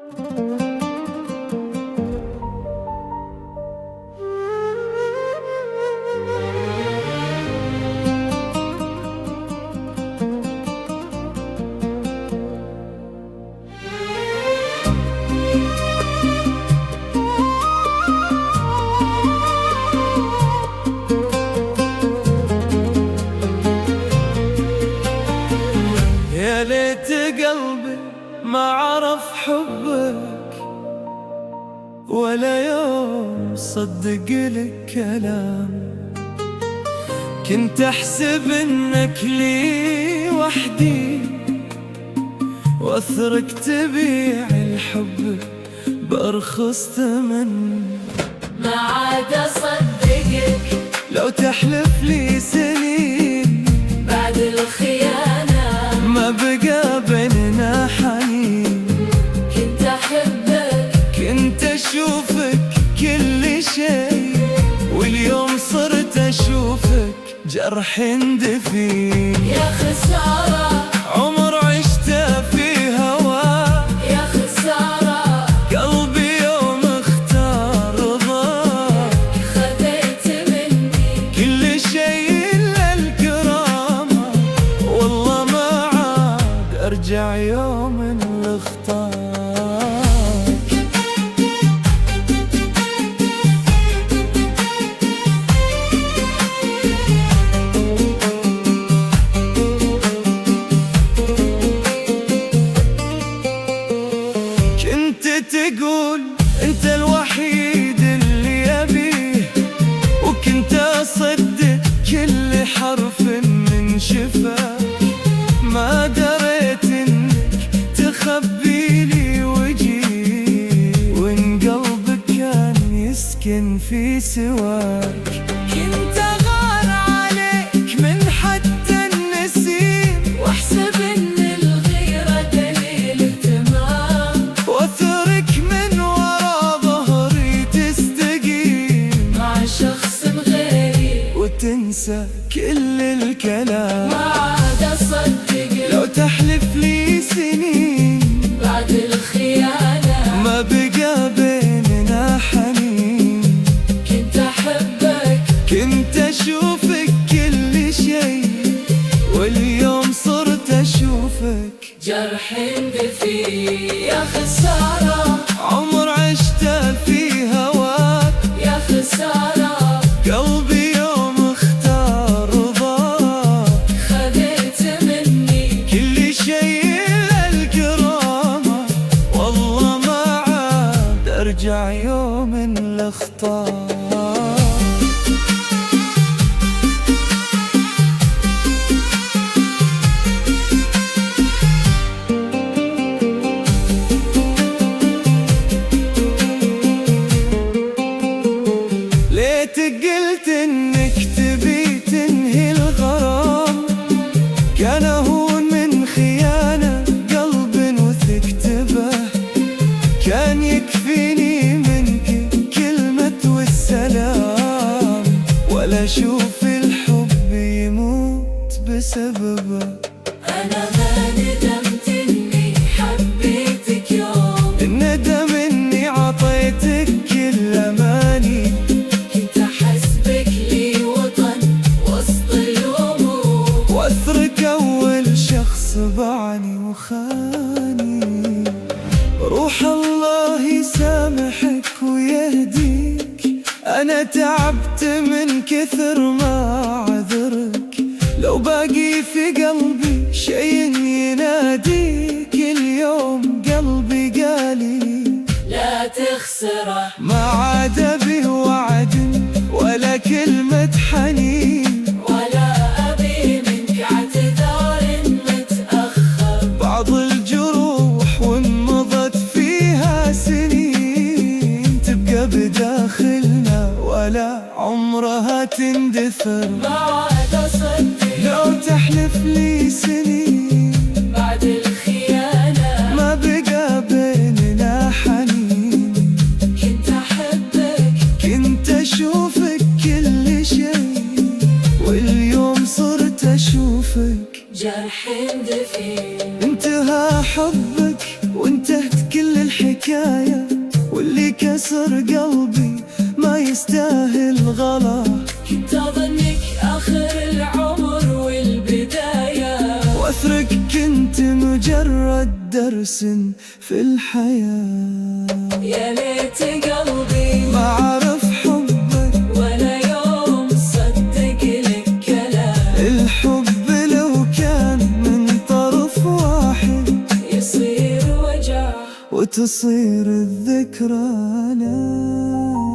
يا ليت قلبي ما عرف حبك ولا يوم صدق لك كلام. كنت أحسب إنك لي وحدي وأثرك تبيع الحب بأرخص ثمن. ما عاد أصدقك لو تحلف لي سنين بعد الخيانة ما بقى بيننا حنين. كنت أحبك كنت أشوفك كل شيء واليوم صرت أشوفك جرح دفين. يا خسارة عمر عشته في هواك، يا خسارة قلبي يوم اختار رضاك. خذيت مني كل شيء إلا الكرامة، والله ما عاد أرجع يوم اللي اختارك. كنت تقول انت الوحيد اللي أبيه، وكنت أصدق كل حرف من شفاك. ما دريت انك تخبي لي وجهي، وان قلبك كان يسكن في سواك. كنت أغار عليك من حتى النسيم، واحسب إن الغيرة دليل اهتمام. وأثرك من ورا ظهري تستقيم مع شخص غيري وتنسى كل الكلام. ما عاد أصدقك لو تحلف لي سنين بعد الخيانة ما بقى بيننا حنين. كنت أحبك كنت أشوفك كل شيء واليوم صرت أشوفك جرح دفين. يا خسارة عمر عشته في هواك. يا خسارة قلبي يوم اختار رضاك. خذيت مني كل شيء إلا الكرامة، والله ما عاد أرجع يوم اللي اختار. ليتك قلت انك تبي تنهي الغرام، كان هون من خيانة قلب وثقت به. كان يكفيني منك كلمة والسلام، ولا اشوف الحب يموت بسببه. أنا ما ندمت إني حبيتك يوم، الندم اني عطيتك كل اماني. كنت أحسبك لي وطن وسط الهموم. واثرك اول شخص باعني وخاني. روح الله يسامحك ويهديك، انا تعبت من كثر ما عذرك. لو باقي في قلبي شيء يناديك، اليوم قلبي قالي لا تخسره ما عاد به وعد ولا كلمة حنين. ولا أبي منك اعتذار متأخر. بعض الجروح وإن مضت فيها سنين تبقى بداخلنا ولا عمرها تندثر. ما عاد أصدق لو تحلف لي سنين بعد الخيانة ما بقى بيننا حنين. كنت أحبك كنت أشوفك كل شيء واليوم صرت أشوفك جرح دفين. انتهى حبك وانتهت كل الحياة. حكاية، واللي كسر قلبي ما يستاهل غلا. كنت أظنك آخر العمر والبداية، واثرك كنت مجرد درس في الحياة. يا ليت قلبي ما عرف حبك ولا يوم صدق لك كلام. الحب لو كان من طرف واحد يصير وجع وتصير الذكرى لا